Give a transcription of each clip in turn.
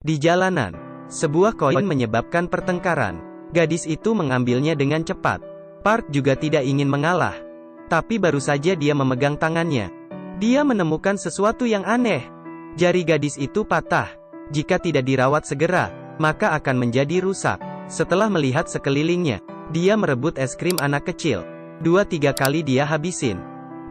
Di jalanan, sebuah koin menyebabkan pertengkaran. Gadis itu mengambilnya dengan cepat. Park juga tidak ingin mengalah. Tapi baru saja dia memegang tangannya, dia menemukan sesuatu yang aneh. Jari gadis itu patah. Jika tidak dirawat segera, maka akan menjadi rusak. Setelah melihat sekelilingnya, dia merebut es krim anak kecil. 2-3 kali dia habisin.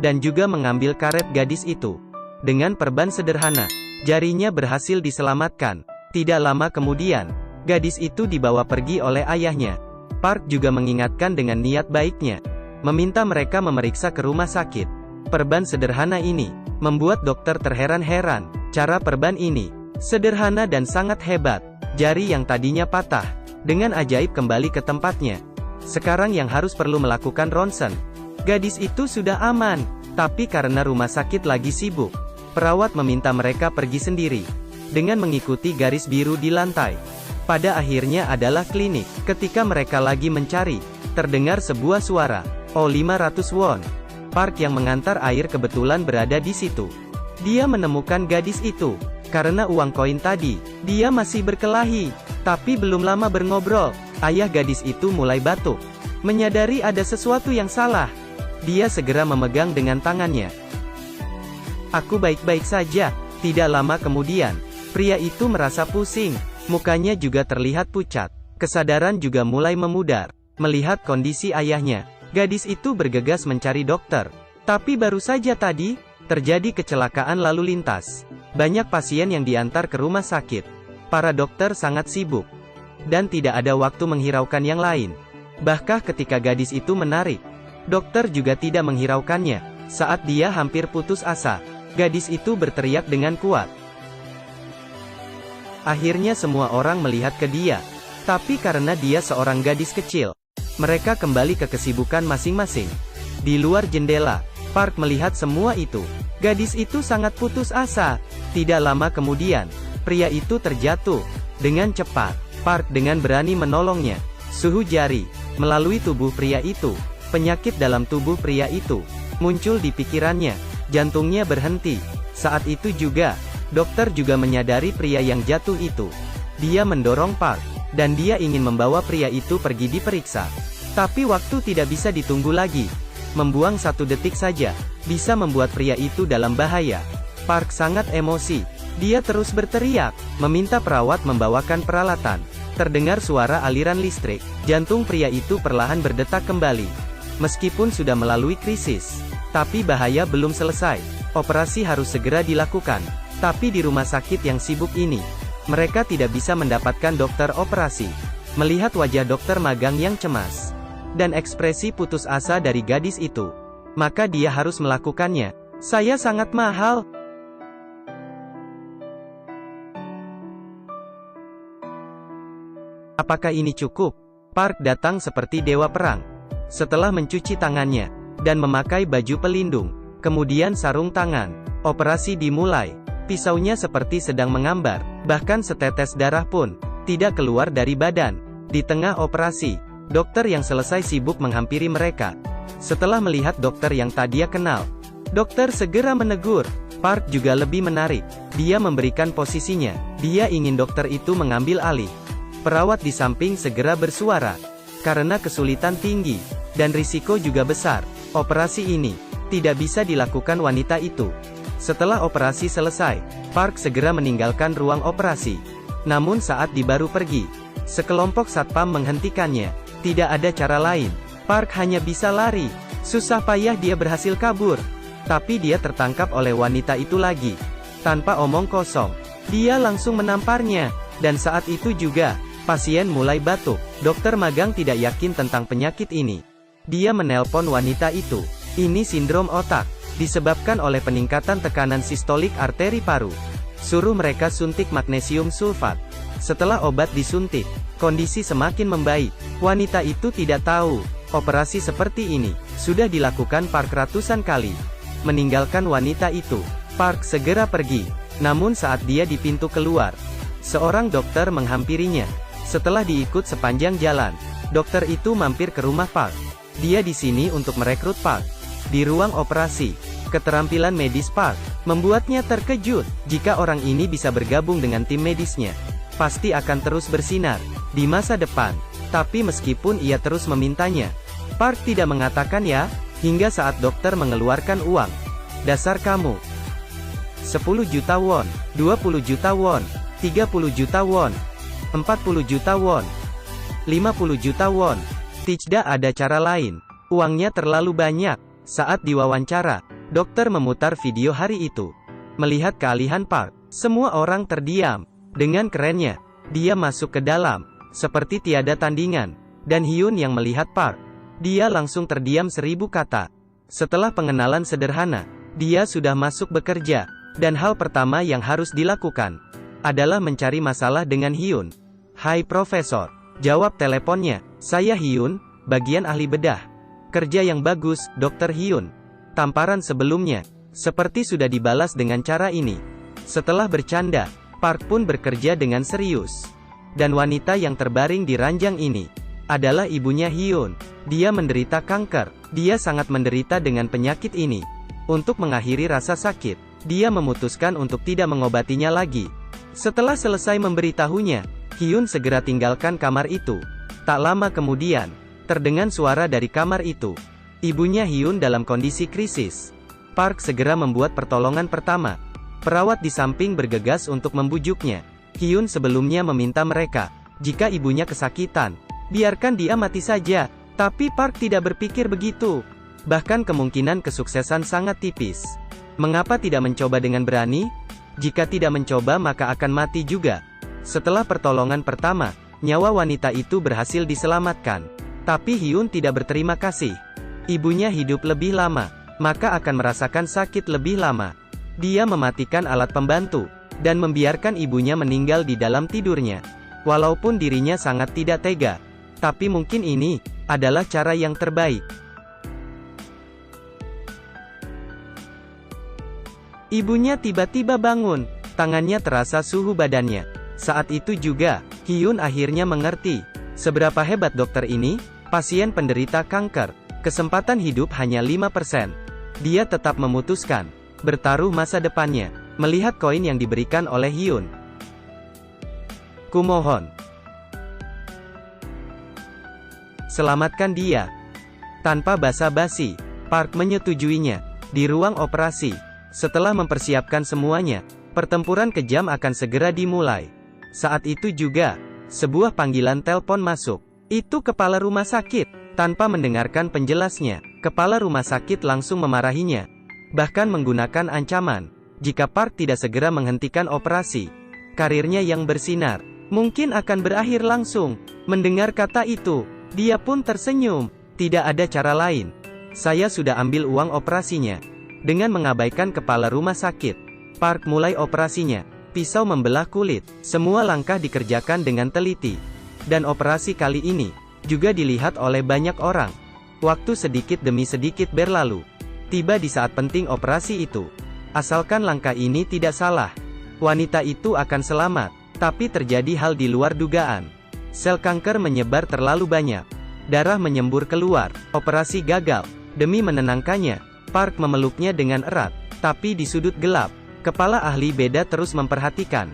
Dan juga mengambil karet gadis itu. Dengan perban sederhana, jarinya berhasil diselamatkan. Tidak lama kemudian, gadis itu dibawa pergi oleh ayahnya. Park juga mengingatkan dengan niat baiknya, meminta mereka memeriksa ke rumah sakit. Perban sederhana ini membuat dokter terheran-heran. Cara perban ini sederhana dan sangat hebat. Jari yang tadinya patah dengan ajaib kembali ke tempatnya. Sekarang yang harus perlu melakukan ronsen. Gadis itu sudah aman, tapi karena rumah sakit lagi sibuk, perawat meminta mereka pergi sendiri dengan mengikuti garis biru di lantai. Pada akhirnya adalah klinik. Ketika mereka lagi mencari, terdengar sebuah suara. Oh, 500 won. Park yang mengantar air kebetulan berada di situ. Dia menemukan gadis itu. Karena uang koin tadi, dia masih berkelahi. Tapi belum lama berngobrol, ayah gadis itu mulai batuk. Menyadari ada sesuatu yang salah, dia segera memegang dengan tangannya. Aku baik-baik saja. Tidak lama kemudian, pria itu merasa pusing. Mukanya juga terlihat pucat. Kesadaran juga mulai memudar. Melihat kondisi ayahnya, gadis itu bergegas mencari dokter. Tapi baru saja tadi, terjadi kecelakaan lalu lintas. Banyak pasien yang diantar ke rumah sakit. Para dokter sangat sibuk. Dan tidak ada waktu menghiraukan yang lain. Bahkan ketika gadis itu menarik, dokter juga tidak menghiraukannya. Saat dia hampir putus asa, gadis itu berteriak dengan kuat. Akhirnya semua orang melihat ke dia. Tapi karena dia seorang gadis kecil, mereka kembali ke kesibukan masing-masing. Di luar jendela, Park melihat semua itu. Gadis itu sangat putus asa. Tidak lama kemudian, pria itu terjatuh. Dengan cepat, Park dengan berani menolongnya. Suhu jari melalui tubuh pria itu. Penyakit dalam tubuh pria itu muncul di pikirannya. Jantungnya berhenti. Saat itu juga, dokter juga menyadari pria yang jatuh itu. Dia mendorong Park, dan dia ingin membawa pria itu pergi diperiksa. Tapi waktu tidak bisa ditunggu lagi. Membuang 1 detik saja, bisa membuat pria itu dalam bahaya. Park sangat emosi. Dia terus berteriak, meminta perawat membawakan peralatan. Terdengar suara aliran listrik. Jantung pria itu perlahan berdetak kembali. Meskipun sudah melalui krisis, tapi bahaya belum selesai. Operasi harus segera dilakukan. Tapi di rumah sakit yang sibuk ini, mereka tidak bisa mendapatkan dokter operasi. Melihat wajah dokter magang yang cemas, dan ekspresi putus asa dari gadis itu, maka dia harus melakukannya. Saya sangat mahal. Apakah ini cukup? Park datang seperti dewa perang. Setelah mencuci tangannya, dan memakai baju pelindung, kemudian sarung tangan, operasi dimulai. Pisaunya seperti sedang mengambar, bahkan setetes darah pun tidak keluar dari badan. Di tengah operasi, dokter yang selesai sibuk menghampiri mereka. Setelah melihat dokter yang tadi dia kenal, dokter segera menegur. Park juga lebih menarik. Dia memberikan posisinya. Dia ingin dokter itu mengambil alih. Perawat di samping segera bersuara. Karena kesulitan tinggi, dan risiko juga besar, operasi ini tidak bisa dilakukan wanita itu. Setelah operasi selesai, Park segera meninggalkan ruang operasi. Namun saat dia baru pergi, sekelompok satpam menghentikannya. Tidak ada cara lain. Park hanya bisa lari. Susah payah dia berhasil kabur. Tapi dia tertangkap oleh wanita itu lagi. Tanpa omong kosong, dia langsung menamparnya. Dan saat itu juga, pasien mulai batuk. Dokter magang tidak yakin tentang penyakit ini. Dia menelpon wanita itu. Ini sindrom otak, disebabkan oleh peningkatan tekanan sistolik arteri paru. Suruh mereka suntik magnesium sulfat. Setelah obat disuntik, kondisi semakin membaik. Wanita itu tidak tahu, operasi seperti ini sudah dilakukan Park ratusan kali. Meninggalkan wanita itu, Park segera pergi. Namun saat dia di pintu keluar, seorang dokter menghampirinya. Setelah diikut sepanjang jalan, dokter itu mampir ke rumah Park. Dia di sini untuk merekrut Park. Di ruang operasi, keterampilan medis Park membuatnya terkejut. Jika orang ini bisa bergabung dengan tim medisnya, pasti akan terus bersinar di masa depan. Tapi meskipun ia terus memintanya, Park tidak mengatakan ya, hingga saat dokter mengeluarkan uang. Dasar kamu. 10 juta won, 20 juta won, 30 juta won, 40 juta won, 50 juta won. Tidak ada cara lain. Uangnya terlalu banyak. Saat diwawancara, dokter memutar video hari itu. Melihat kealihan Park, semua orang terdiam. Dengan kerennya, dia masuk ke dalam, seperti tiada tandingan. Dan Hyun yang melihat Park, dia langsung terdiam 1000 kata. Setelah pengenalan sederhana, dia sudah masuk bekerja. Dan hal pertama yang harus dilakukan adalah mencari masalah dengan Hyun. "Hai Profesor," jawab teleponnya. "Saya Hyun, bagian ahli bedah." "Kerja yang bagus, Dr. Hyun." Tamparan sebelumnya seperti sudah dibalas dengan cara ini. Setelah bercanda, Park pun bekerja dengan serius. Dan wanita yang terbaring di ranjang ini adalah ibunya Hyun. Dia menderita kanker. Dia sangat menderita dengan penyakit ini. Untuk mengakhiri rasa sakit, dia memutuskan untuk tidak mengobatinya lagi. Setelah selesai memberitahunya, Hyun segera tinggalkan kamar itu. Tak lama kemudian, terdengar suara dari kamar itu. Ibunya Hyun dalam kondisi krisis. Park segera membuat pertolongan pertama. Perawat di samping bergegas untuk membujuknya. Hyun sebelumnya meminta mereka, jika ibunya kesakitan, biarkan dia mati saja. Tapi Park tidak berpikir begitu. Bahkan kemungkinan kesuksesan sangat tipis. Mengapa tidak mencoba dengan berani? Jika tidak mencoba maka akan mati juga. Setelah pertolongan pertama, nyawa wanita itu berhasil diselamatkan. Tapi Hyun tidak berterima kasih. Ibunya hidup lebih lama, maka akan merasakan sakit lebih lama. Dia mematikan alat pembantu, dan membiarkan ibunya meninggal di dalam tidurnya. Walaupun dirinya sangat tidak tega, tapi mungkin ini adalah cara yang terbaik. Ibunya tiba-tiba bangun, tangannya terasa suhu badannya. Saat itu juga, Hyun akhirnya mengerti seberapa hebat dokter ini. Pasien penderita kanker, kesempatan hidup hanya 5%. Dia tetap memutuskan bertaruh masa depannya, melihat koin yang diberikan oleh Hyun. "Kumohon, selamatkan dia." Tanpa basa-basi, Park menyetujuinya. Di ruang operasi, setelah mempersiapkan semuanya, pertempuran kejam akan segera dimulai. Saat itu juga, sebuah panggilan telepon masuk. Itu kepala rumah sakit. Tanpa mendengarkan penjelasnya, kepala rumah sakit langsung memarahinya. Bahkan menggunakan ancaman, jika Park tidak segera menghentikan operasi, karirnya yang bersinar mungkin akan berakhir langsung. Mendengar kata itu, dia pun tersenyum. Tidak ada cara lain. "Saya sudah ambil uang operasinya." Dengan mengabaikan kepala rumah sakit, Park mulai operasinya. Pisau membelah kulit. Semua langkah dikerjakan dengan teliti. Dan operasi kali ini juga dilihat oleh banyak orang. Waktu sedikit demi sedikit berlalu. Tiba di saat penting operasi itu. Asalkan langkah ini tidak salah, wanita itu akan selamat. Tapi terjadi hal di luar dugaan. Sel kanker menyebar terlalu banyak. Darah menyembur keluar. Operasi gagal. Demi menenangkannya, Park memeluknya dengan erat. Tapi di sudut gelap, kepala ahli beda terus memperhatikan.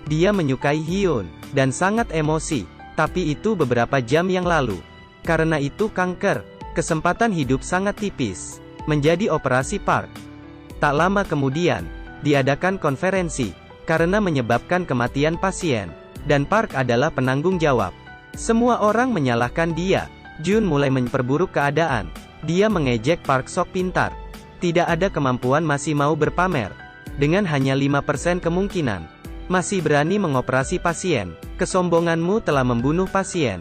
Dia menyukai Hyun, dan sangat emosi. Tapi itu beberapa jam yang lalu. Karena itu kanker, kesempatan hidup sangat tipis. Menjadi operasi Park. Tak lama kemudian, diadakan konferensi. Karena menyebabkan kematian pasien. Dan Park adalah penanggung jawab. Semua orang menyalahkan dia. Jun mulai memperburuk keadaan. Dia mengejek Park sok pintar. Tidak ada kemampuan, masih mau berpamer. Dengan hanya 5% kemungkinan, masih berani mengoperasi pasien. Kesombonganmu telah membunuh pasien.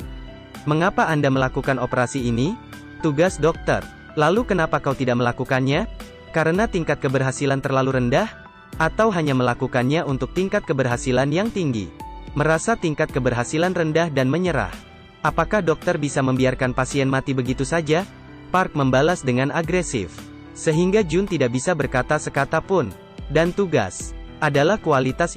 Mengapa Anda melakukan operasi ini? Tugas dokter. Lalu kenapa kau tidak melakukannya? Karena tingkat keberhasilan terlalu rendah? Atau hanya melakukannya untuk tingkat keberhasilan yang tinggi? Merasa tingkat keberhasilan rendah dan menyerah. Apakah dokter bisa membiarkan pasien mati begitu saja? Park membalas dengan agresif. Sehingga Jun tidak bisa berkata sekata pun. Dan tugas adalah kualitas